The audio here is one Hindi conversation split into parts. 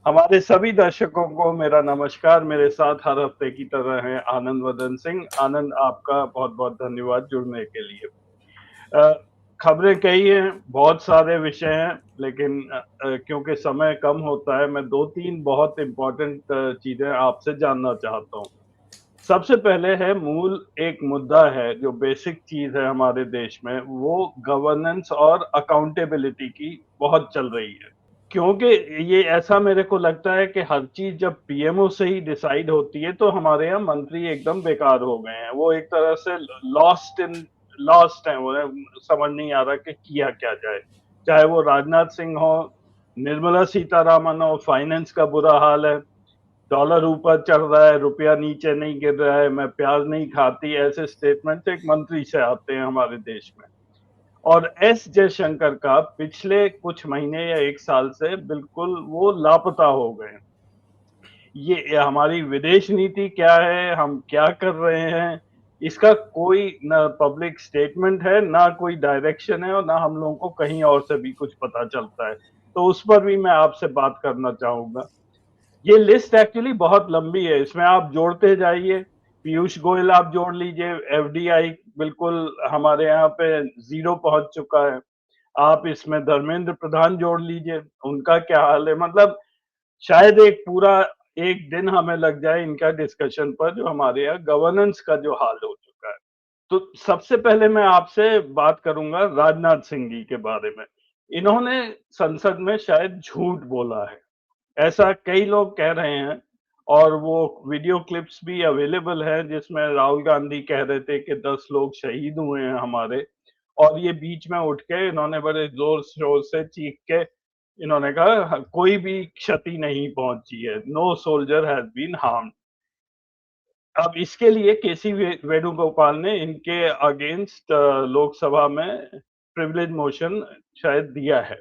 हमारे सभी दर्शकों को मेरा नमस्कार। मेरे साथ हर हफ्ते की तरह हैं आनंद वदन सिंह। आनंद, आपका बहुत-बहुत धन्यवाद जुड़ने के लिए। अ, खबरें कई हैं, बहुत सारे विषय हैं, लेकिन क्योंकि समय कम होता है, मैं 2-3 बहुत इम्पोर्टेंट चीज़ें आपसे जानना चाहता हूँ। सबसे पहले है मूल एक मुद्दा है, जो बेसिक चीज़ है हमारे देश में, वो गवर्नेंस और अकाउंटेबिलिटी की बहुत चल रही है। क्योंकि ये ऐसा मेरे को लगता है कि हर चीज़ जब पीएमओ से ही डिसाइड होती है, तो हमारे यहाँ मंत्री एकदम बेकार हो गए हैं। वो एक तरह से लॉस्ट हैं, उन्हें समझ नहीं आ रहा कि किया क्या जाए। चाहे वो राजनाथ सिंह हो, निर्मला सीतारामन हो, फाइनेंस का बुरा हाल है, डॉलर ऊपर चढ़ रहा है, रुपया नीचे नहीं गिर रहा है, मैं प्याज़ नहीं खाती, ऐसे स्टेटमेंट एक मंत्री से आते हैं हमारे देश में। और एस जयशंकर का पिछले कुछ महीने या 1 साल से बिल्कुल वो लापता हो गए हैं। ये हमारी विदेश नीति क्या है, हम क्या कर रहे हैं, इसका कोई ना पब्लिक स्टेटमेंट है, ना कोई डायरेक्शन है और ना हम लोगों को कहीं और से भी कुछ पता चलता है। तो उस पर भी मैं आपसे बात करना चाहूँगा। ये लिस्ट एक्चुअली बहुत लंबी है, इसमें आप जोड़ते जाइए। पीयूष गोयल आप जोड़ लीजिए, एफडीआई बिल्कुल हमारे यहाँ पे ज़ीरो पहुँच चुका है। आप इसमें धर्मेंद्र प्रधान जोड़ लीजिए, उनका क्या हाल है? मतलब शायद एक पूरा 1 दिन हमें लग जाए इनका डिस्कशन पर, जो हमारे यहाँ गवर्नेंस का जो हाल हो चुका है। तो सबसे पहले मैं आपसे बात करूँगा राजनाथ सिंह जी के बारे में। इन्होंने संसद में शायद झूठ बोला है। ऐसा कई लोग कह रहे हैं और वो वीडियो क्लिप्स भी अवेलेबल है, जिसमें राहुल गांधी कह रहे थे कि 10 लोग शहीद हुए हैं हमारे, और ये बीच में उठ के इन्होंने बड़े जोर शोर से चीख के इन्होंने कहा कोई भी क्षति नहीं पहुंची है, no soldier has been harmed. अब इसके लिए केसी वेणुगोपाल ने इनके अगेंस्ट लोकसभा में प्रिविलेज मोशन शायद दिया है।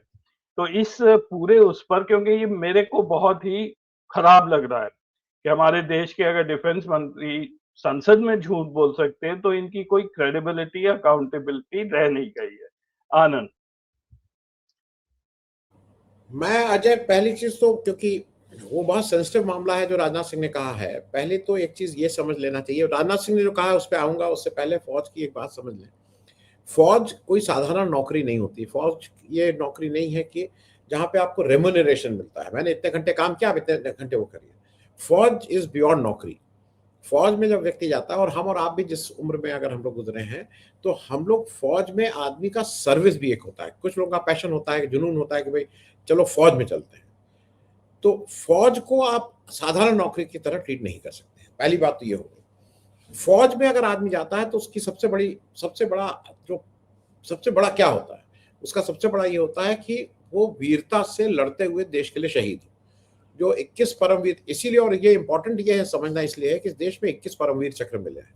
तो इस पूरे उस पर, क्योंकि ये मेरे को बहुत ही खराब लग रहा है कि हमारे देश के अगर डिफेंस मंत्री संसद में झूठ बोल सकते हैं, तो इनकी कोई क्रेडिबिलिटी या अकाउंटेबिलिटी रह नहीं गई है। आनंद। मैं अजय, पहली चीज तो क्योंकि वो बहुत सेंसिटिव मामला है जो राजनाथ सिंह ने कहा है, पहले तो एक चीज ये समझ लेना चाहिए। राजनाथ सिंह ने जो कहा है उस पर आऊंगा, उससे पहले फौज की एक बात समझ लें। फौज कोई साधारण नौकरी नहीं होती। फौज ये नौकरी नहीं है कि जहां पे आपको रेम्युनरेशन मिलता है, मैंने इतने घंटे काम किया, आप इतने घंटे वो करिए। फौज इज बियॉन्ड नौकरी। फौज में जब व्यक्ति जाता है, और हम और आप भी जिस उम्र में अगर हम लोग गुजरे हैं, तो हम लोग फौज में आदमी का सर्विस भी एक होता है। कुछ लोगों का पैशन होता है, जुनून होता है कि भाई चलो फौज में चलते हैं। तो फौज को आप साधारण नौकरी की तरह ट्रीट नहीं कर सकते हैं। पहली बात तो ये हो गई। फौज में अगर आदमी जाता है तो उसकी सबसे बड़ा क्या होता है, उसका सबसे बड़ा ये होता है कि वो वीरता से लड़ते हुए देश के लिए शहीद हो। जो 21 परमवीर, इसीलिए, और ये इंपॉर्टेंट ये है समझना इसलिए है कि इस देश में 21 परमवीर चक्र मिले हैं।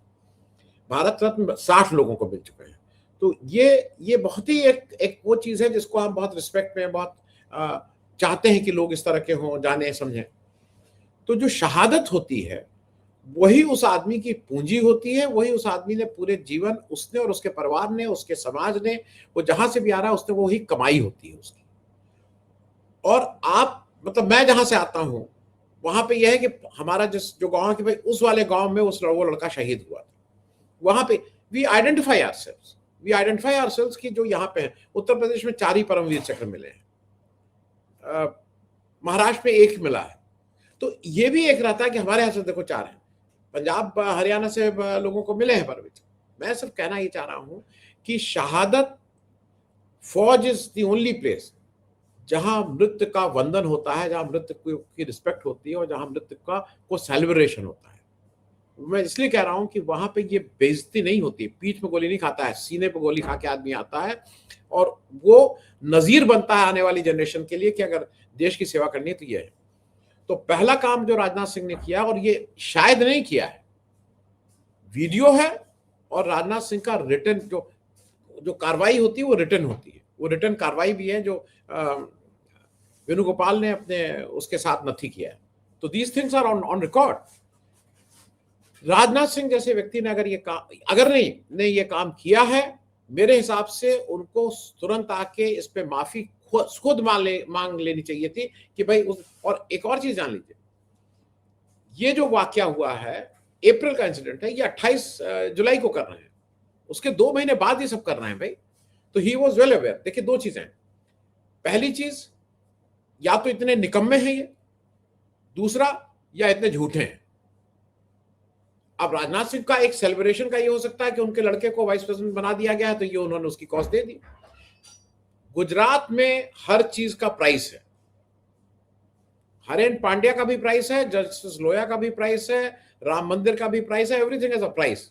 भारत रत्न 60 लोगों को मिल चुके हैं। तो ये बहुत ही एक वो चीज है जिसको हम बहुत रिस्पेक्ट में, बहुत चाहते हैं कि लोग इस तरह के हों, जाने समझें। तो जो शहादत होती है वही उस आदमी की पूंजी होती है, वही उस आदमी ने पूरे जीवन, उसने और उसके परिवार ने, उसके समाज ने, वो जहां से भी आ रहा है उसने वही कमाई होती है उसकी। और आप, मतलब मैं जहां से आता हूं वहां पे यह है कि हमारा जो गांव के भाई उस वाले गांव में वो लड़का शहीद हुआ था। वहां पे वी आइडेंटिफाई आवरसेल्व्स कि जो यहाँ पे है। उत्तर प्रदेश में 4 ही परमवीर चक्र मिले हैं, महाराष्ट्र में 1 मिला है। तो ये भी एक रहता है कि हमारे यहाँ से देखो 4 है, पंजाब हरियाणा से लोगों को मिले हैं परमवीर चक्र। मैं सिर्फ कहना ये चाह रहा हूं कि शहादत, फौज इज द ओनली प्लेस जहां मृत्यु का वंदन होता है, जहां मृत्यु की रिस्पेक्ट होती है, और जहां मृत्यु का को सेलिब्रेशन होता है। मैं इसलिए कह रहा हूं कि वहां पे ये बेइज्जती नहीं होती। पीठ में गोली नहीं खाता है, सीने पे गोली खा के आदमी आता है, और वो नजीर बनता है आने वाली जनरेशन के लिए कि अगर देश की सेवा करनी है तो ये है। तो पहला काम जो राजनाथ सिंह ने किया, और ये शायद नहीं किया है, वीडियो है, और राजनाथ सिंह का रिटर्न जो जो कार्रवाई होती है वो रिटर्न होती है। वो रिटर्न कार्रवाई भी है जो वेणुगोपाल ने अपने उसके साथ नथी किया है। तो these things are on record. Rajnath Singh जैसे व्यक्ति ने अगर नहीं ये काम किया है, मेरे हिसाब से उनको तुरंत आके इस पे माफी खुद मांग लेनी चाहिए थी कि भाई और एक और चीज जान लीजिए, ये जो वाकया हुआ है, अप्रैल का इंसिडेंट है, ये 28 जुलाई को कर रहे हैं, उसके 2 महीने बाद ये सब कर रहे हैं भाई। तो ही वॉज वेल अवेयर। देखिए, 2 चीजें, पहली चीज, या तो इतने निकम्मे हैं ये, दूसरा या इतने झूठे हैं। अब राजनाथ सिंह का एक सेलिब्रेशन का ये हो सकता है कि उनके लड़के को वाइस प्रेसिडेंट बना दिया गया है, तो ये उन्होंने उसकी कॉस्ट दे दी। गुजरात में हर चीज का प्राइस है, हरेन पांड्या का भी प्राइस है, जस्टिस लोया का भी प्राइस है, राम मंदिर का भी प्राइस है, एवरीथिंग इज अ प्राइस।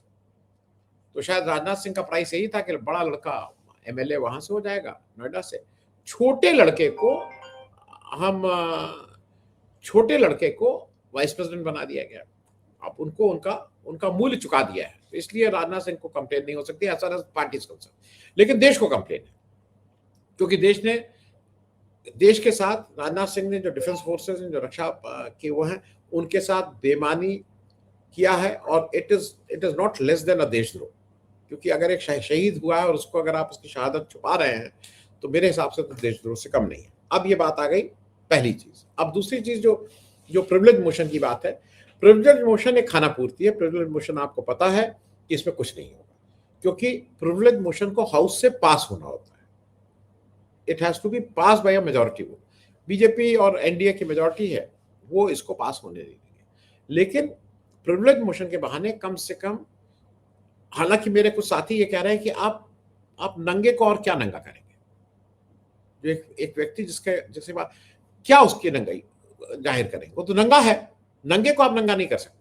तो शायद राजनाथ सिंह का प्राइस यही था कि बड़ा लड़का एमएलए वहां से हो जाएगा, नोएडा से। छोटे लड़के को वाइस प्रेसिडेंट बना दिया गया। अब उनको उनका मूल्य चुका दिया है, तो इसलिए राजनाथ सिंह को कंप्लेन नहीं हो सकती as far as party is concern. लेकिन देश को कंप्लेन है, क्योंकि देश के साथ राजनाथ सिंह ने जो डिफेंस फोर्सेस जो रक्षा के वो हैं, उनके साथ बेईमानी किया है, और it is not less than a देशद्रोह। क्योंकि अगर एक शहीद हुआ है और उसको अगर आप उसकी शहादत छुपा रहे हैं, तो मेरे हिसाब से तो देशद्रोह से कम नहीं है। अब ये बात आ गई पहली चीज। अब दूसरी चीज जो प्रिविलेज मोशन की बात है, प्रिविलेज मोशन एक खाना पूर्ति है। प्रिविलेज मोशन आपको पता है कि इसमें कुछ नहीं होगा, क्योंकि प्रिविलेज मोशन को हाउस से पास होना होता है। It has to be pass by a majority vote. BJP और एनडीए की मेजॉरिटी है, वो इसको पास होने नहीं देंगे। लेकिन प्रिविलेज मोशन के बहाने कम से कम, हालांकि मेरे कुछ साथी ये कह रहे हैं कि आप नंगे को और क्या नंगा करेंगे, जो एक व्यक्ति जिसके बाद क्या उसकी नंगाई जाहिर करेंगे, वो तो नंगा है, नंगे को आप नंगा नहीं कर सकते।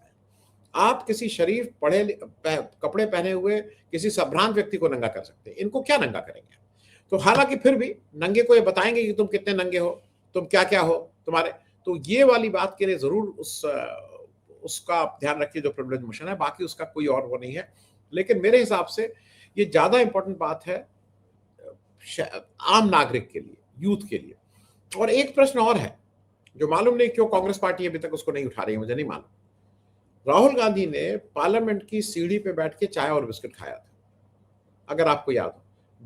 आप किसी शरीफ कपड़े पहने हुए किसी संभ्रांत व्यक्ति को नंगा कर सकते हैं, इनको क्या नंगा करेंगे। तो हालांकि फिर भी नंगे को ये बताएंगे कि तुम कितने नंगे हो, तुम क्या क्या हो तुम्हारे। तो ये वाली बात के लिए जरूर उसका आप ध्यान रखिए जो प्रिविलेज मोशन है, बाकी उसका कोई और वो नहीं है। लेकिन मेरे हिसाब से ये ज्यादा इंपॉर्टेंट बात है आम नागरिक के लिए, यूथ के लिए। और एक प्रश्न और है जो मालूम नहीं क्यों कांग्रेस पार्टी अभी तक उसको नहीं उठा रही है, मुझे नहीं मालूम। राहुल गांधी ने पार्लियामेंट की सीढ़ी पे बैठ के चाय और बिस्किट खाया था, अगर आपको याद हो।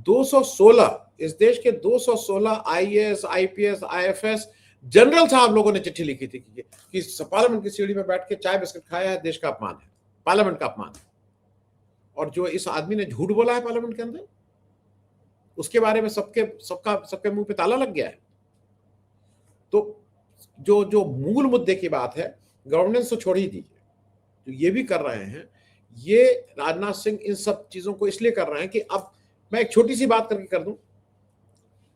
216 इस देश के 216 आईएएस, आईपीएस, आईएफएस जनरल साहब लोगों ने चिट्ठी लिखी थी कि पार्लियामेंट की सीढ़ी पे बैठ के चाय बिस्किट खाया है, देश का अपमान है, पार्लियामेंट का अपमान है। और जो इस आदमी ने झूठ बोला है पार्लियामेंट के अंदर, उसके बारे में सबके मुंह पे ताला लग गया है। तो जो मूल मुद्दे की बात है, गवर्नेंस तो छोड़ ही दीजिए, जो ये भी कर रहे हैं, ये राजनाथ सिंह इन सब चीजों को इसलिए कर रहे हैं कि अब मैं एक छोटी सी बात करके कर दूं,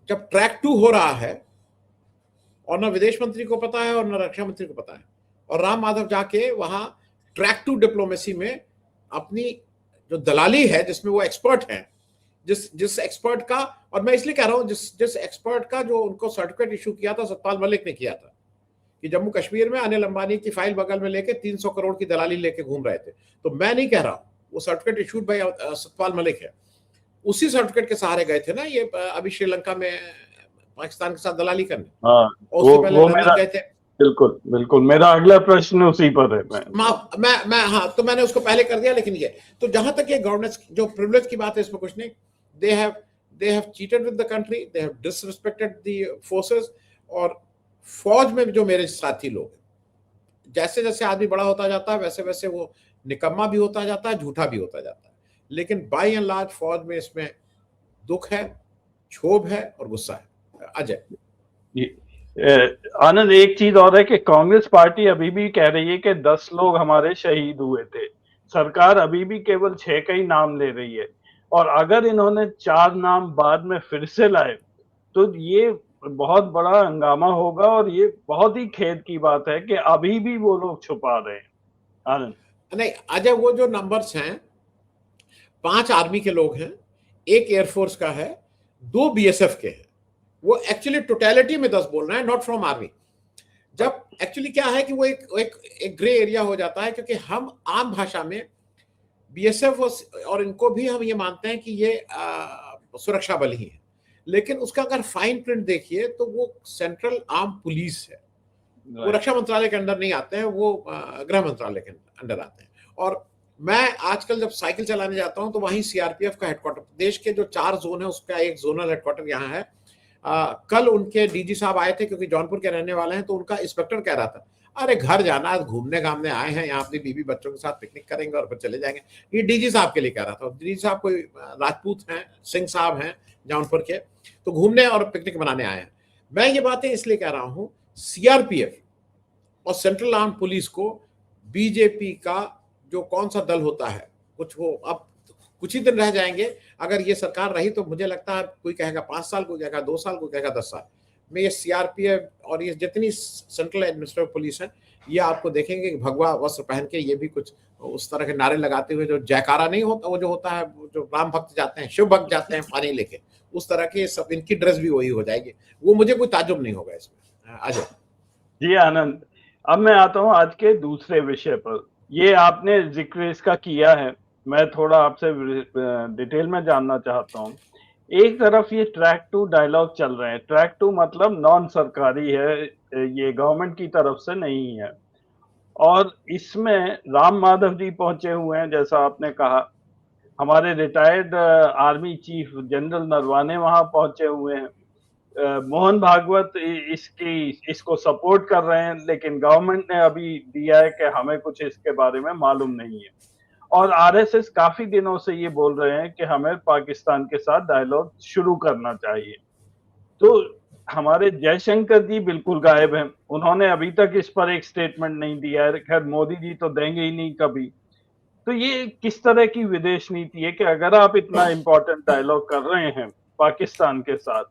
जब ट्रैक 2 हो रहा है और ना विदेश मंत्री को पता है और ना रक्षा मंत्री को पता है, और राम माधव जाके वहां ट्रैक 2 डिप्लोमेसी में अपनी जो दलाली है, जिसमें वो एक्सपर्ट हैं, जिस एक्सपर्ट का, और मैं इसलिए कह रहा हूं जिस एक्सपर्ट का जो उनको सर्टिफिकेट इशू किया था सतपाल मलिक ने किया था, कि जम्मू कश्मीर में अनिल अंबानी की फाइल बगल में लेके 300 करोड़ की दलाली लेके घूम रहे थे। तो मैं नहीं कह रहा हूं, वो certificate issued by Satpal Malik है। उसी सर्टिफिकेट के सहारे गए थे ना ये अभी श्रीलंका में पाकिस्तान के साथ दलाली करने। हाँ, और उससे पहले लंदन गए थे। बिल्कुल मेरा अगला प्रश्न उसी पर है। मैं हाँ, तो मैंने उसको पहले कर दिया। लेकिन ये तो जहां तक ये गवर्नेंस जो प्रिविलेज की बात है, इसमें कुछ नहीं। They have cheated with the country, they have disrespected the forces. और फौज में जो मेरे साथी लोग हैं, जैसे जैसे आदमी बड़ा होता जाता है वैसे वैसे वो निकम्मा भी होता जाता है, झूठा भी होता जाता है। लेकिन बाय एंड लार्ज फौज में इसमें दुख है, क्षोभ है और गुस्सा है। अजय आनंद, एक चीज और है कि कांग्रेस पार्टी अभी भी कह रही है कि 10 लोग हमारे शहीद हुए थे। सरकार अभी भी केवल 6 का ही नाम ले रही है, और अगर इन्होंने 4 नाम बाद में फिर से लाए तो ये बहुत बड़ा हंगामा होगा, और ये बहुत ही खेद की बात है कि अभी भी वो लोग छुपा रहे हैं। आनंद नहीं अजय, वो जो नंबर्स हैं, 5 आर्मी के लोग हैं, 1 एयरफोर्स का है, 2 बीएसएफ के हैं। वो एक्चुअली टोटलिटी में 10 बोल रहे हैं, नॉट फ्रॉम आर्मी। जब एक्चुअली क्या है कि वो एक ग्रे एरिया हो जाता है, क्योंकि हम आम भाषा में बीएसएफ और इनको भी हम ये मानते हैं कि ये सुरक्षा बल ही है। लेकिन उसका अगर फाइन प्रिंट देखिए तो वो सेंट्रल आर्म पुलिस है। वो रक्षा मंत्रालय के अंदर नहीं आते हैं, वो गृह मंत्रालय के अंदर आते हैं। और मैं आजकल जब साइकिल चलाने जाता हूं तो वहीं सीआरपीएफ का हेडक्वार्टर, देश के जो 4 जोन है उसका एक जोनल हेडक्वार्टर यहाँ है। कल उनके डीजी साहब आए थे, क्योंकि जौनपुर के रहने वाले हैं, तो उनका इंस्पेक्टर कह रहा था, अरे घर जाना है, घूमने घामने आए हैं यहाँ, अपनी बीवी बच्चों के साथ पिकनिक करेंगे और फिर चले जाएंगे। ये डीजी साहब के लिए कह रहा था। डीजी साहब कोई राजपूत हैं, सिंह साहब हैं जौनपुर के, तो घूमने और पिकनिक मनाने आए हैं। मैं ये बातें इसलिए कह रहा हूं, सीआरपीएफ और सेंट्रल आर्म पुलिस को बीजेपी का जो कौन सा दल होता है, कुछ वो अब कुछ ही दिन रह जाएंगे, अगर ये सरकार रही तो मुझे लगता है कोई कहेगा 5 साल, कोई कहेगा 2 साल, कोई कहेगा 10 साल में ये सीआरपीएफ और ये जितनी सेंट्रल एडमिनिस्ट्रेटिव पुलिस है, ये आपको देखेंगे कि भगवा वस्त्र पहन के ये भी कुछ उस तरह के नारे लगाते हुए, जो जयकारा नहीं होता, वो जो होता है, जो राम भक्त जाते हैं, शिव भक्त जाते हैं पानी लेके, उस तरह के सब, इनकी ड्रेस भी वही हो जाएगी। वो मुझे कोई ताज्जुब नहीं होगा इसमें। अजय जी आनंद, अब मैं आता हूं आज के दूसरे विषय पर। ये आपने जिक्र इसका किया है, मैं थोड़ा आपसे डिटेल में जानना चाहता हूं। एक तरफ ये ट्रैक 2 डायलॉग चल रहे हैं, ट्रैक 2 मतलब नॉन सरकारी है, ये गवर्नमेंट की तरफ से नहीं है, और इसमें राम माधव जी पहुंचे हुए हैं, जैसा आपने कहा। हमारे retired army chief general Naravane वहां पहुंचे हुए हैं। मोहन भागवत इसको सपोर्ट कर रहे हैं, लेकिन गवर्नमेंट ने अभी दिया है कि हमें कुछ इसके बारे में मालूम नहीं है। और आरएसएस काफी दिनों से ये बोल रहे हैं कि हमें पाकिस्तान के साथ डायलॉग शुरू करना चाहिए। तो हमारे जयशंकर जी बिल्कुल गायब हैं, उन्होंने अभी तक इस पर एक स्टेटमेंट नहीं दिया है। खैर मोदी जी तो देंगे ही नहीं कभी। तो ये किस तरह की विदेश नीति है कि अगर आप इतना इंपॉर्टेंट डायलॉग कर रहे हैं पाकिस्तान के साथ,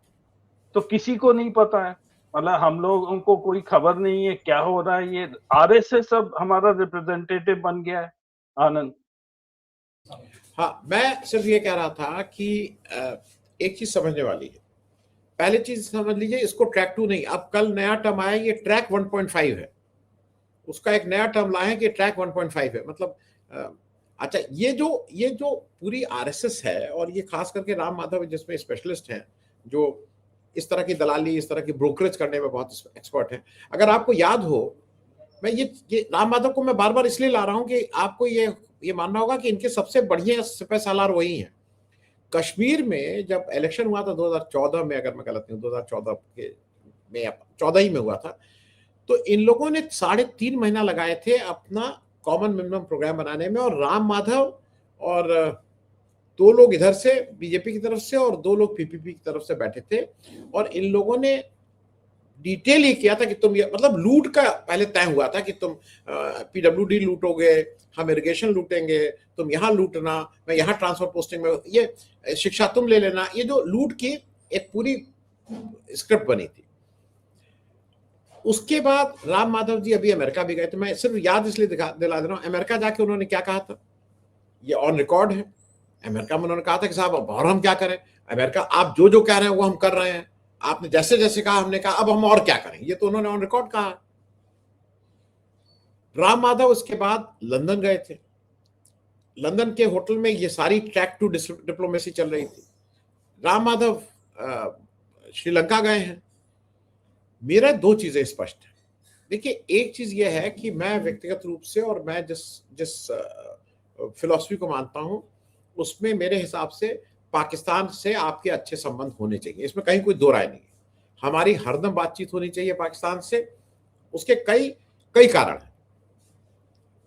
तो किसी को नहीं पता है, मतलब हम लोगों को कोई खबर नहीं है क्या हो रहा है। ये आरएसएस अब हमारा रिप्रेजेंटेटिव बन गया है। आनंद। हाँ, मैं सिर्फ ये कह रहा था कि एक चीज समझने वाली है। पहले चीज समझ लीजिए, इसको ट्रैक 2 नहीं, अब कल नया टर्म आया, ये ट्रैक 1.5 है। उसका एक नया टर्म लाए हैं कि ट्रैक 1.5 है। मतलब अच्छा, ये जो पूरी आरएसएस है, और ये खास करके राम माधव जिसमें स्पेशलिस्ट हैं, जो इस तरह की दलाली, इस तरह की ब्रोकरेज करने में बहुत एक्सपर्ट हैं। अगर आपको याद हो, मैं ये राम माधव को मैं बार बार इसलिए ला रहा हूं कि आपको ये मानना होगा कि इनके सबसे बढ़िया सिपह सालार वही हैं। कश्मीर में जब इलेक्शन हुआ था 2014 में, अगर मैं गलत नहीं हूं, 2014 के में 14 ही में हुआ था, तो इन लोगों ने 3.5 महीना लगाए थे अपना कॉमन मिनिमम प्रोग्राम बनाने में, और राम माधव और 2 लोग इधर से बीजेपी की तरफ से और 2 लोग पीपीपी की तरफ से बैठे थे, और इन लोगों ने डिटेल ये किया था कि तुम ये, मतलब लूट का पहले तय हुआ था कि तुम पीडब्ल्यूडी लूटोगे, हम इरिगेशन लूटेंगे, तुम यहाँ लूटना, मैं यहाँ ट्रांसफर पोस्टिंग में, ये शिक्षा तुम ले लेना। ये जो लूट की एक पूरी स्क्रिप्ट बनी थी। उसके बाद राम माधव जी अभी अमेरिका भी गए थे। मैं सिर्फ याद इसलिए दिला दे रहा हूं, अमेरिका जाके उन्होंने क्या कहा था, ये ऑन रिकॉर्ड है। अमेरिका में उन्होंने कहा था कि साहब अब और हम क्या करें, अमेरिका आप जो जो कह रहे हैं वो हम कर रहे हैं, आपने जैसे जैसे कहा हमने कहा, अब हम और क्या करें। ये तो उन्होंने ऑन रिकॉर्ड कहा। राम माधव उसके बाद लंदन गए थे। लंदन के होटल में ये सारी ट्रैक 2 डिप्लोमेसी चल रही थी। राम माधव श्रीलंका गए हैं। मेरा 2 चीजें स्पष्ट है। देखिए, एक चीज यह है कि मैं व्यक्तिगत रूप से, और मैं जिस फिलॉसफी को मानता हूं, उसमें मेरे हिसाब से पाकिस्तान से आपके अच्छे संबंध होने चाहिए, इसमें कहीं कोई दो राय नहीं है। हमारी हरदम बातचीत होनी चाहिए पाकिस्तान से। उसके कई कई कारण हैं।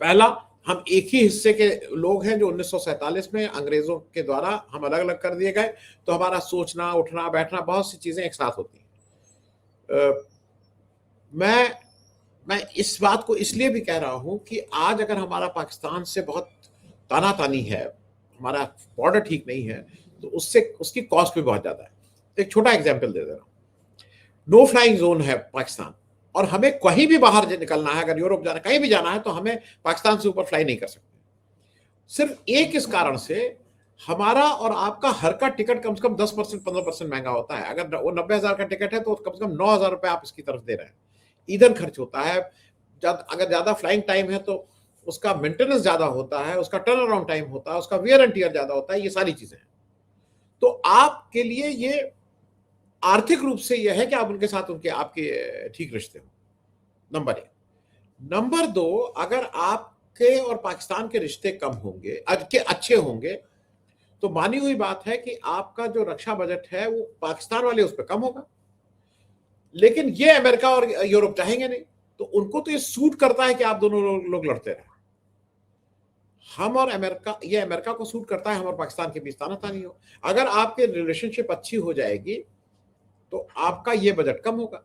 पहला, हम एक ही हिस्से के लोग हैं जो 1947 में अंग्रेजों के द्वारा हम अलग अलग कर दिए गए, तो हमारा सोचना, उठना, बैठना, बहुत सी चीजें एक साथ होती हैं। मैं इस बात को इसलिए भी कह रहा हूं कि आज अगर हमारा पाकिस्तान से बहुत तानातानी है, हमारा बॉर्डर ठीक नहीं है, तो उससे उसकी कॉस्ट भी बहुत ज्यादा है। एक छोटा एग्जांपल दे रहा हूं। नो फ्लाइंग जोन है पाकिस्तान, और हमें कहीं भी बाहर निकलना है, अगर यूरोप जाना, कहीं भी जाना है, तो हमें पाकिस्तान से ऊपर फ्लाई नहीं कर सकते। सिर्फ एक इस कारण से हमारा और आपका हर का टिकट कम से कम 10% 15% महंगा होता है। अगर वो 90,000 का टिकट है तो कम से कम 9,000 रुपए आप इसकी तरफ दे रहे हैं। ईंधन खर्च होता है, अगर ज्यादा फ्लाइंग टाइम है तो उसका मेंटेनेंस ज्यादा होता है, उसका टर्न अराउंड टाइम होता है, उसका वियर एंड टियर ज्यादा होता है। ये सारी चीजें हैं। तो आपके लिए ये आर्थिक रूप से यह है कि आप उनके साथ आपके ठीक रिश्ते हो, नंबर 1। नंबर 2, अगर आपके और पाकिस्तान के रिश्ते कम होंगे, अच्छे होंगे, तो मानी हुई बात है कि आपका जो रक्षा बजट है वो पाकिस्तान वाले उस पर कम होगा, लेकिन ये अमेरिका और यूरोप चाहेंगे नहीं। तो उनको तो ये सूट करता है कि आप दोनों लोग लड़ते रहे। हम और अमेरिका, ये अमेरिका को सूट करता है हम और पाकिस्तान के बीच तानातानी हो। अगर आपके रिलेशनशिप अच्छी हो जाएगी तो आपका ये बजट कम होगा।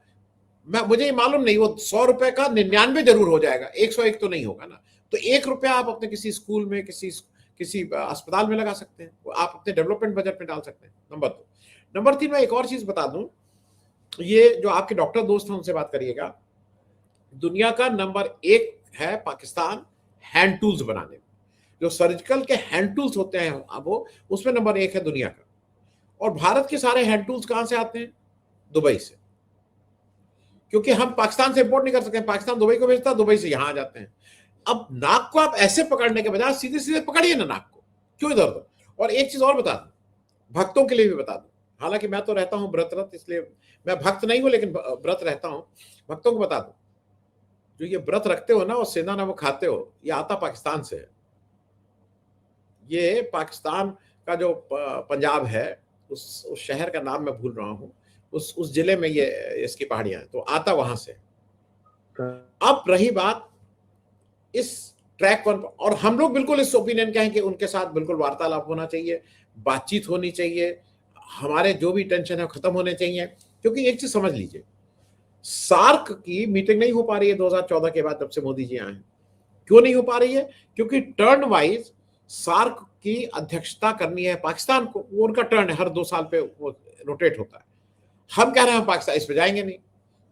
मुझे ये मालूम नहीं, वो 100 रुपए का 99 जरूर हो जाएगा, 101 तो नहीं होगा ना। तो 1 रुपया आप अपने किसी स्कूल में, किसी अस्पताल में लगा सकते हैं, वो आप अपने डेवलपमेंट बजट में डाल सकते हैं। नंबर 2। नंबर 3, मैं एक और चीज बता दूं, ये जो आपके डॉक्टर दोस्त हैं उनसे बात करिएगा। दुनिया का नंबर 1 है पाकिस्तान हैंड टूल्स बनाने में। जो सर्जिकल के हैंड टूल्स होते हैं अब वो, उसमें नंबर 1 है दुनिया का। और भारत के सारे हैंड टूल्स कहां से आते हैं? दुबई से। क्योंकि हम पाकिस्तान से इंपोर्ट नहीं कर सकते, पाकिस्तान दुबई को भेजता है, दुबई से यहां आ जाते हैं। अब नाक को आप ऐसे पकड़ने के बजाय सीधे सीधे पकड़िए ना नाक को, क्यों इधर उधर। और एक चीज और बता दूं, भक्तों के लिए भी बता दूं, हालांकि मैं तो रहता हूं व्रत, इसलिए मैं भक्त नहीं हूं, लेकिन व्रत रहता हूं। भक्तों को बता दूं, जो ये व्रत रखते हो ना और सेंधा नमक खाते हो, ये आता पाकिस्तान से है। ये पाकिस्तान का जो पंजाब है, उस शहर का नाम मैं भूल रहा हूं, उस जिले में ये इसकी पहाड़ियां हैं, तो आता वहां से। अब रही बात इस ट्रैक पर, और हम लोग बिल्कुल इस ओपिनियन के हैं कि उनके साथ बिल्कुल वार्तालाप होना चाहिए, बातचीत होनी चाहिए, हमारे जो भी टेंशन है खत्म होने चाहिए। क्योंकि एक चीज समझ लीजिए, सार्क की मीटिंग नहीं हो पा रही है 2014 के बाद, जब से मोदी जी आए हैं। क्यों नहीं हो पा रही है? क्योंकि टर्न वाइज सार्क की अध्यक्षता करनी है पाकिस्तान को, वो उनका टर्न है, हर 2 साल पे वो रोटेट होता है। हम कह रहे हैं पाकिस्तान इस पे जाएंगे नहीं,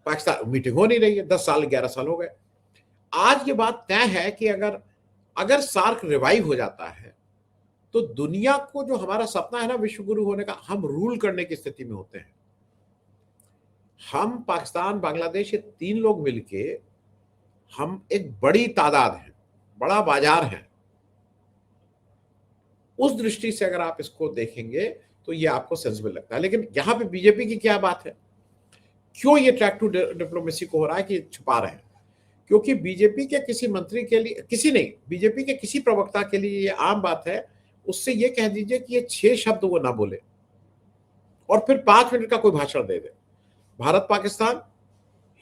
पाकिस्तान मीटिंग हो नहीं रही है, 10 साल 11 साल हो गए। आज ये बात तय है कि अगर सार्क रिवाइव हो जाता है तो दुनिया को जो हमारा सपना है ना विश्व गुरु होने का, हम रूल करने की स्थिति में होते हैं। हम पाकिस्तान, बांग्लादेश, ये 3 लोग मिलके हम एक बड़ी तादाद है, बड़ा बाजार है। उस दृष्टि से अगर आप इसको देखेंगे तो ये आपको सेंसिबल लगता है। लेकिन यहां पे बीजेपी की क्या बात है, क्यों ये ट्रैक टू डिप्लोमेसी को हो रहा है कि छुपा रहे हैं? क्योंकि बीजेपी के किसी मंत्री के लिए, किसी नहीं, बीजेपी के किसी प्रवक्ता के लिए ये आम बात है, उससे ये कह दीजिए कि ये 6 शब्द वो ना बोले और फिर 5 मिनट का कोई भाषण दे दे। भारत पाकिस्तान,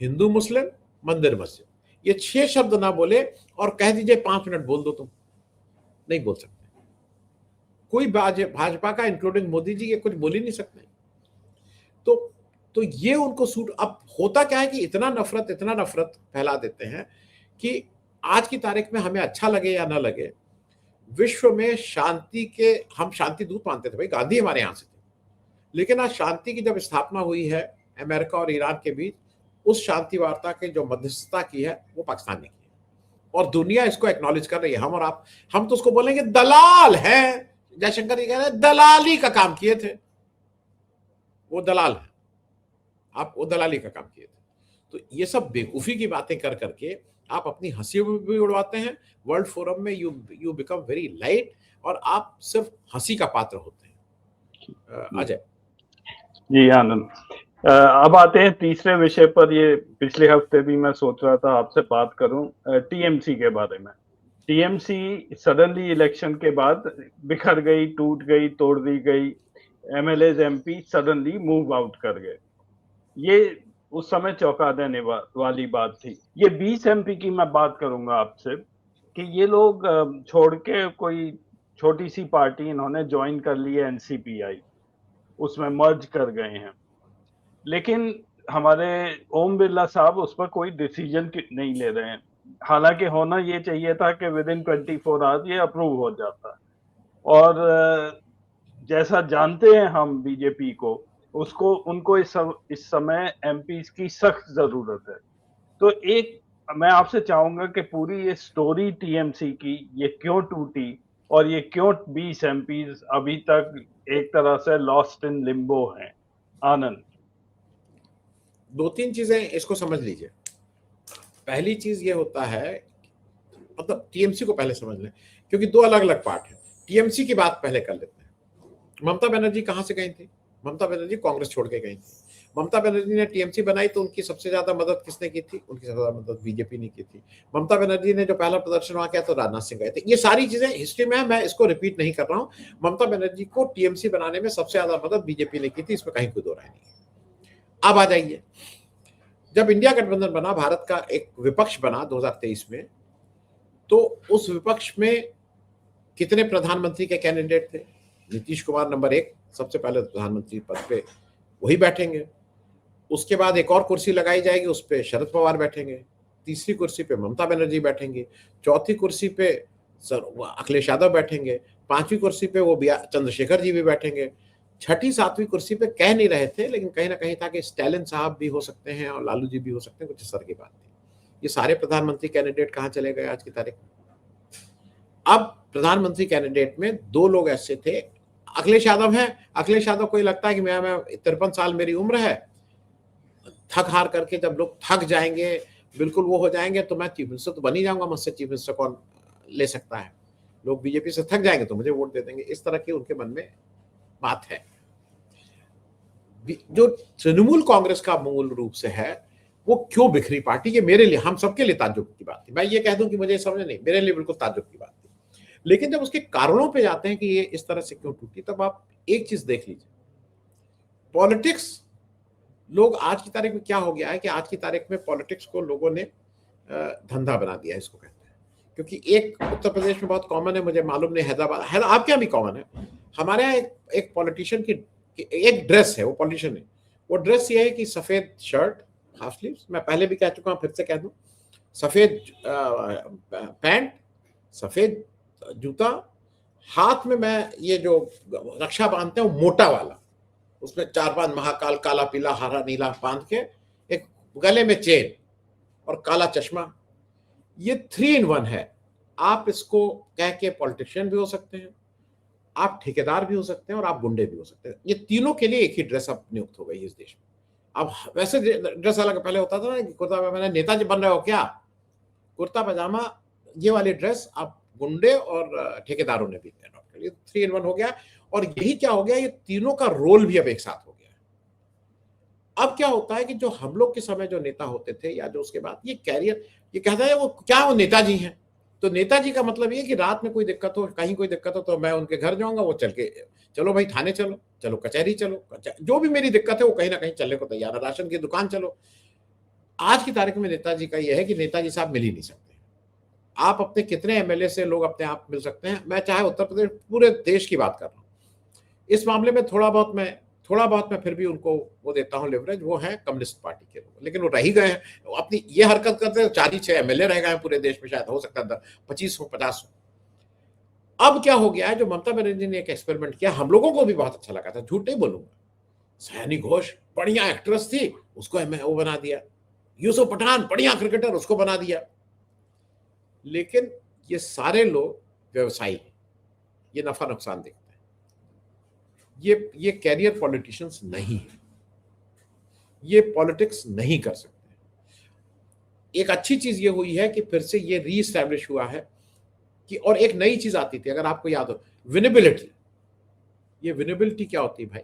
हिंदू मुस्लिम, मंदिर मस्जिद, ये 6 शब्द ना बोले और कह दीजिए 5 मिनट बोल दो तुम, नहीं बोल सकते। कोई भाजपा का, इंक्लूडिंग मोदी जी, ये कुछ बोल ही नहीं सकते। तो ये उनको सूट। अब होता क्या है कि इतना नफरत फैला देते हैं कि आज की तारीख में हमें अच्छा लगे या ना लगे, विश्व में शांति के, हम शांति दूत मानते थे भाई, गांधी हमारे यहां से थे, लेकिन आज शांति की जब स्थापना हुई है अमेरिका और ईरान के बीच, उस शांति वार्ता के जो मध्यस्थता की है वो पाकिस्तान ने की है और दुनिया इसको एक्नॉलेज कर रही है। हम और आप, हम तो उसको बोलेंगे दलाल है। जयशंकर जी कह रहे हैं दलाली का काम किए थे, वो दलाल है, आप वो दलाली का काम किए थे। तो ये सब बेवकूफी की बातें कर करके आप अपनी हंसी भी उड़वाते हैं। वर्ल्ड फोरम में यू बिकम वेरी लाइट और आप सिर्फ हंसी का पात्र होते हैं। अजय जी आनंद, अब आते हैं तीसरे विषय पर। ये पिछले हफ्ते भी मैं सोच रहा था आपसे बात करूं टीएमसी के बारे में। टीएमसी सडनली इलेक्शन के बाद बिखर गई, टूट गई, तोड़ दी गई। MLA MP suddenly move out कर गए। ये उस समय चौंका देने वाली बात थी। ये 20 एमपी की मैं बात करूंगा आपसे कि ये लोग छोड़ के कोई छोटी सी पार्टी इन्होंने ज्वाइन कर ली है, एनसीपीआई, उसमें मर्ज कर गए हैं। लेकिन हमारे ओम बिरला साहब उस पर कोई डिसीजन नहीं ले रहे हैं। हालांकि होना ये चाहिए था कि विद इन 24 आवर्स ये अप्रूव हो जाता। और जैसा जानते हैं हम बीजेपी को, उसको उनको इस समय एमपी की सख्त जरूरत है। तो एक मैं आपसे चाहूंगा कि पूरी ये स्टोरी टीएमसी की, ये क्यों टूटी और ये क्यों 20 एमपीज अभी तक एक तरह से लॉस्ट इन लिम्बो हैं। आनंद, 2-3 चीजें इसको समझ लीजिए। पहली चीज ये होता है, मतलब टीएमसी को पहले समझ लें, क्योंकि 2 अलग अलग पार्ट है। टीएमसी की बात पहले कर लेते हैं। ममता बनर्जी कहां से गई थी? ममता बनर्जी कांग्रेस छोड़ के गई थी। ममता बनर्जी ने टीएमसी बनाई तो उनकी सबसे ज्यादा मदद किसने की थी? उनकी सबसे ज्यादा मदद बीजेपी ने की थी। ममता बनर्जी ने जो पहला प्रदर्शन वहां किया तो राजनाथ सिंह गए थे। ये सारी चीजें हिस्ट्री में है, मैं इसको रिपीट नहीं कर रहा हूं। ममता बनर्जी को टीएमसी बनाने में सबसे ज्यादा मदद बीजेपी ने की थी, इसमें कहीं कोई दो राय नहीं। अब आ जाइए, जब इंडिया गठबंधन बना, भारत का एक विपक्ष बना 2023 में, तो उस विपक्ष में कितने प्रधानमंत्री के कैंडिडेट थे? नीतीश कुमार नंबर 1, सबसे पहले प्रधानमंत्री पद पे वही बैठेंगे। उसके बाद एक और कुर्सी लगाई जाएगी, उस पे शरद पवार बैठेंगे। तीसरी कुर्सी पे ममता बनर्जी बैठेंगी। चौथी कुर्सी पे अखिलेश यादव बैठेंगे। पांचवी कुर्सी पे वो चंद्रशेखर जी भी बैठेंगे। छठी सातवीं कुर्सी पे कह नहीं रहे थे, लेकिन कहीं ना कहीं था कि स्टालिन साहब भी हो सकते हैं और लालू जी भी हो सकते हैं, कुछ इस तरह की बात थी। ये सारे प्रधानमंत्री कैंडिडेट कहाँ चले गए आज की तारीख में? अब प्रधानमंत्री कैंडिडेट में 2 लोग ऐसे थे, अखिलेश यादव हैं। अखिलेश यादव को ये लगता है कि मैं 53 साल मेरी उम्र है, थक हार करके जब लोग थक जाएंगे, बिल्कुल वो हो जाएंगे, तो मैं चीफ मिनिस्टर तो बन ही जाऊंगा, मुझसे चीफ मिनिस्टर कौन ले सकता है? लोग बीजेपी से थक जाएंगे तो मुझे वोट दे देंगे। इस तरह की उनके मन में बात है। जो तृणमूल कांग्रेस का मूल रूप से है, वो क्यों बिखरी पार्टी, ये मेरे लिए, हम सबके लिए ताज्जुब की बात थी। मैं ये कह दूं कि मुझे समझ नहीं, मेरे लिए बिल्कुल ताज्जुब की बात थी। लेकिन जब उसके कारणों पे जाते हैं कि ये इस तरह से क्यों टूटी, तब आप एक चीज देख लीजिए, पॉलिटिक्स, लोग आज की तारीख में क्या हो गया है कि आज की तारीख में पॉलिटिक्स को लोगों ने धंधा बना दिया, इसको कहते हैं। क्योंकि एक उत्तर प्रदेश में बहुत कॉमन है, मुझे मालूम नहीं हैदराबाद आपके यहाँ भी कॉमन है। हमारे यहाँ एक पॉलिटिशियन की एक ड्रेस है, वो पॉलिटिशियन है, वो ड्रेस ये है कि सफेद शर्ट हाफ स्लीव्स, मैं पहले भी कह चुका हूं, फिर से कह दूं, सफेद पैंट, सफेद जूता, हाथ में मैं ये जो रक्षा बांधते हैं वो मोटा वाला, उसमें 4-5 महाकाल काला पीला हरा नीला बांध के, एक गले में चेन और काला चश्मा, ये 3 in 1 है। आप इसको कह के पॉलिटिशियन भी हो सकते हैं, आप ठेकेदार भी हो सकते हैं और आप गुंडे भी हो सकते हैं। ये तीनों के लिए एक ही ड्रेस अब नियुक्त हो गई इस देश में। अब वैसे ड्रेस अलग पहले होता था ना कि कुर्ता पजामा, नेताजी बन रहे हो क्या, कुर्ता पजामा, ये वाली ड्रेस आप गुंडे और ठेकेदारों ने भी अडॉप्ट कर लिया। 3 in 1 हो गया। और यही क्या हो गया, ये तीनों का रोल भी अब एक साथ हो गया। अब क्या होता है कि जो हम लोग के समय जो नेता होते थे या जो उसके बाद ये कैरियर, ये कहता है वो क्या, वो नेताजी हैं। तो नेताजी का मतलब ये कि रात में कोई दिक्कत हो, कहीं कोई दिक्कत हो, तो मैं उनके घर जाऊंगा, वो चल के, चलो भाई थाने चलो, चलो कचहरी चलो, जो भी मेरी दिक्कत है वो कहीं ना कहीं चलने को तैयार है, राशन की दुकान चलो। आज की तारीख में नेताजी का यह है कि नेताजी साहब मिल ही नहीं सकते। आप अपने कितने एमएलए से लोग अपने आप मिल सकते हैं? मैं चाहे उत्तर प्रदेश, पूरे देश की बात कर रहा हूँ। इस मामले में थोड़ा बहुत मैं फिर भी उनको वो देता हूं लेवरेज, वो है कम्युनिस्ट पार्टी के लोग, लेकिन वो रह ही गए हैं अपनी ये हरकत करते, 4-6 एमएलए रह गए हैं पूरे देश में, शायद हो सकता है 25 हो 50 हो। अब क्या हो गया है, जो ममता बनर्जी ने एक एक्सपेरिमेंट किया, हम लोगों को भी बहुत अच्छा लगा था, झूठ नहीं बोलूंगा। सयानी घोष बढ़िया एक्ट्रेस थी, उसको वो बना दिया। यूसुफ पठान बढ़िया क्रिकेटर, उसको बना दिया। लेकिन ये सारे लोग व्यवसायी हैं, ये नफा नुकसान देखते हैं, ये कैरियर पॉलिटिशियंस नहीं है, ये पॉलिटिक्स नहीं कर सकते। एक अच्छी चीज ये हुई है कि फिर से ये रीस्टैब्लिश हुआ है कि, और एक नई चीज आती थी, अगर आपको याद हो, विनेबिलिटी। ये विनेबिलिटी क्या होती है भाई?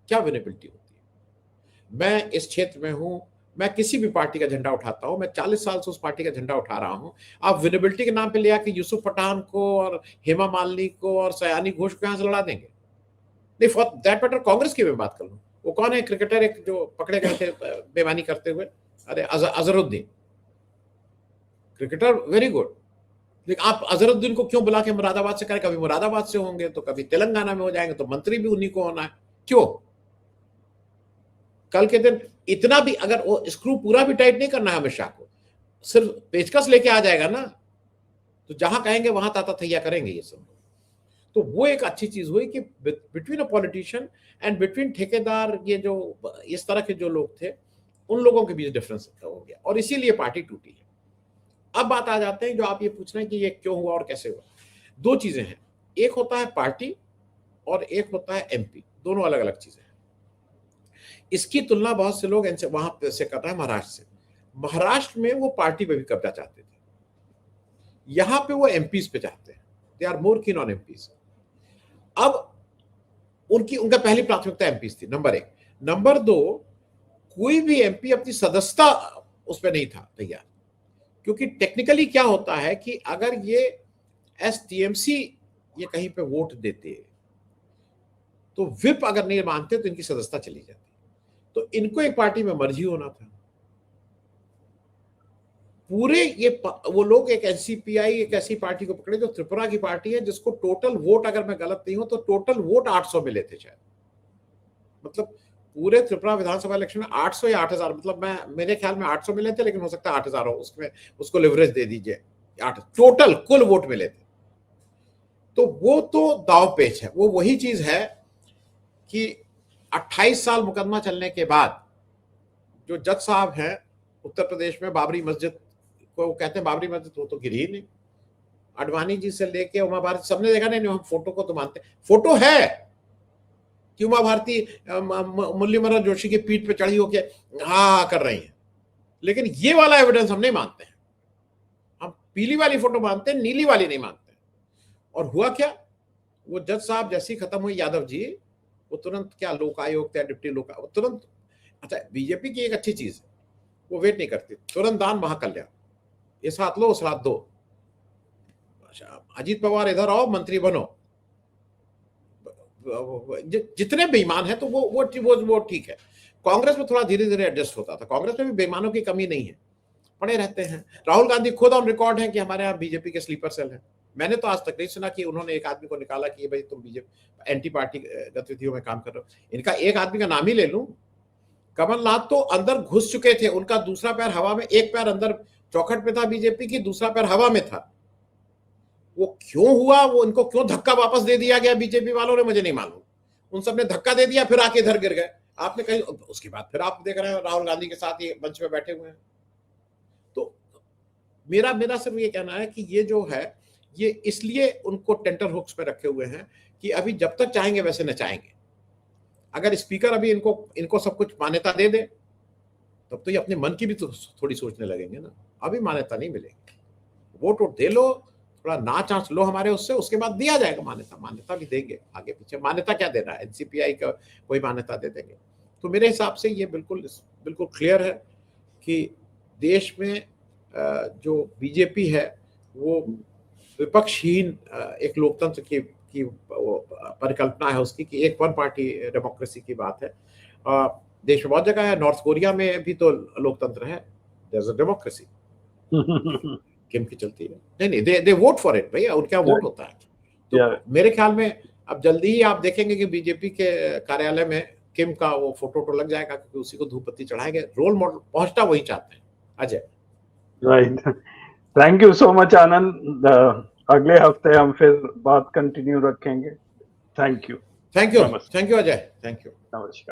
क्या विनेबिलिटी होती है? मैं इस क्षेत्र में हूं, मैं किसी भी पार्टी का झंडा उठाता हूं, मैं 40 साल से उस पार्टी का झंडा उठा रहा हूं। आप विनेबिलिटी के नाम पे ले आके यूसुफ पठान को और हेमा मालिनी को और सयानी घोष को यहां से लड़ा देंगे? नहीं, फॉर दैट मैटर कांग्रेस की मैं बात कर लूं, वो कौन है क्रिकेटर एक जो पकड़े गए थे बेईमानी करते हुए? अरे अजहरुद्दीन, क्रिकेटर वेरी गुड, लेकिन आप अजहरुद्दीन को क्यों बुला के मुरादाबाद से करें? कभी मुरादाबाद से होंगे तो कभी तेलंगाना में हो जाएंगे, तो मंत्री भी उन्हीं को होना है। क्यों? कल के दिन इतना भी अगर वो स्क्रू पूरा भी टाइट नहीं करना है अमित शाह को, सिर्फ पेचकस लेके आ जाएगा ना, तो जहां कहेंगे वहां ताता थैया करेंगे ये सब। तो वो एक अच्छी चीज हुई कि between a politician and between ठेकेदार, ये जो इस तरह के जो लोग थे, उन लोगों के बीच डिफरेंस हो गया और इसीलिए पार्टी टूटी है। अब बात आ जाते हैं, जो आप ये पूछ रहे हैं कि ये क्यों हुआ और कैसे हुआ। 2 चीजें हैं, एक होता है पार्टी और एक होता है एमपी, दोनों अलग अलग चीजें हैं। इसकी तुलना बहुत से लोग वहां से कर रहे हैं महाराष्ट्र से। महाराष्ट्र में वो पार्टी पे भी कब्जा चाहते थे, यहां पे वो एमपीज पे चाहते हैं, they are more keen on MPs. अब उनका पहली प्राथमिकता एमपीज थी, नंबर 1। नंबर 2, कोई भी एमपी अपनी सदस्यता उसमें नहीं था तैयार, क्योंकि टेक्निकली क्या होता है कि अगर ये एसटीएमसी ये कहीं पे वोट देते तो विप अगर नहीं मानते तो इनकी सदस्यता चली जाती। तो इनको एक पार्टी में मर्जी होना था। पूरे ये वो लोग एक एनसीपीआई एक ऐसी पार्टी को पकड़े जो त्रिपुरा की पार्टी है, जिसको टोटल वोट, अगर मैं गलत नहीं हूं तो टोटल वोट 800 मिले थे शायद, मतलब पूरे त्रिपुरा विधानसभा इलेक्शन में 800 या 8000, मतलब मेरे ख्याल में 800 मिले थे, लेकिन हो सकता है 8000 हो, उसमें उसको लिवरेज दे दीजिए, 8 टोटल कुल वोट मिले थे। तो वो तो दाव पेच है। वो वही चीज है कि 28 साल मुकदमा चलने के बाद जो जज साहब हैं उत्तर प्रदेश में, बाबरी मस्जिद को कहते हैं, बाबरी मस्जिद वो तो गिरी ही नहीं, अडवाणी जी से लेके उमा भारती सबने देखा, नहीं हम फोटो को तो मानते, फोटो है कि उमा भारती मुरली मनोहर जोशी की पीठ पे चढ़ी होके हाँ कर रही हैं, लेकिन ये वाला एविडेंस हम नहीं मानते हैं। हम पीली वाली फोटो मानते हैं, नीली वाली नहीं मानते। और हुआ क्या, वो जज साहब जैसी खत्म हुई यादव जी, वो तुरंत क्या लोकायुक्त या डिप्टी लोकायुक्त तुरंत, अच्छा बीजेपी की एक अच्छी चीज है, वो वेट नहीं करती, तुरंत दान महाकल्याण, इस हाथ लो उस हाथ दो, अजीत पवार इधर आओ मंत्री बनो, जितने बेईमान है तो वो ठीक है। कांग्रेस में थोड़ा धीरे धीरे एडजस्ट होता था, कांग्रेस में भी बेईमानों की कमी नहीं है, पड़े रहते हैं। राहुल गांधी खुद ऑन रिकॉर्ड है कि हमारे यहाँ बीजेपी के स्लीपर सेल है। मैंने तो आज तक नहीं सुना कि उन्होंने एक आदमी को निकाला कि भाई तुम बीजेपी एंटी पार्टी गतिविधियों में काम कर रहे हो। इनका एक आदमी का नाम ही ले लूं, कमलनाथ तो अंदर घुस चुके थे, उनका दूसरा पैर हवा में, एक पैर अंदर चौखट में था बीजेपी की, दूसरा पैर हवा में था। वो क्यों हुआ, वो इनको क्यों धक्का वापस दे दिया गया बीजेपी वालों ने, मुझे नहीं मालूम। उन सब ने धक्का दे दिया, फिर आके इधर गिर गए। आपने कहीं उसके बाद फिर आप देख रहे हैं राहुल गांधी के साथ ये मंच में बैठे हुए हैं। तो मेरा सिर्फ ये कहना है कि ये जो है ये इसलिए उनको टेंटर हुक्स में रखे हुए हैं कि अभी जब तक चाहेंगे वैसे नचाएंगे। अगर स्पीकर अभी इनको सब कुछ मान्यता दे दे तब तो ये अपने मन की भी तो थोड़ी सोचने लगेंगे ना। अभी मान्यता नहीं मिलेगी, वोट दे लो, थोड़ा नाच आंच लो हमारे उससे, उसके बाद दिया जाएगा मान्यता भी देंगे। आगे पीछे मान्यता क्या देना है, एनसीपीआई का कोई मान्यता दे देंगे। तो मेरे हिसाब से ये बिल्कुल क्लियर है कि देश में जो बीजेपी है वो विपक्षहीन एक लोकतंत्र की परिकल्पना है उसकी, कि एक वन पार्टी डेमोक्रेसी की बात है। देश में बहुत जगह है, नॉर्थ कोरिया में भी तो लोकतंत्र है, देयर इज अ डेमोक्रेसी, किम की चलती है। नहीं दे वोट फॉर इट भैया, उनका वोट होता है। तो मेरे ख्याल में अब जल्दी ही आप देखेंगे कि बीजेपी के कार्यालय में किम का वो फोटो लग जाएगा, क्योंकि उसी को धूप बत्ती चढ़ाएंगे। रोल मॉडल पहुंचना वही चाहते हैं। Ajay, right, thank you so much Anand. अगले हफ्ते हम फिर बात कंटिन्यू रखेंगे। Thank you Ajay, thank you. नमस्कार।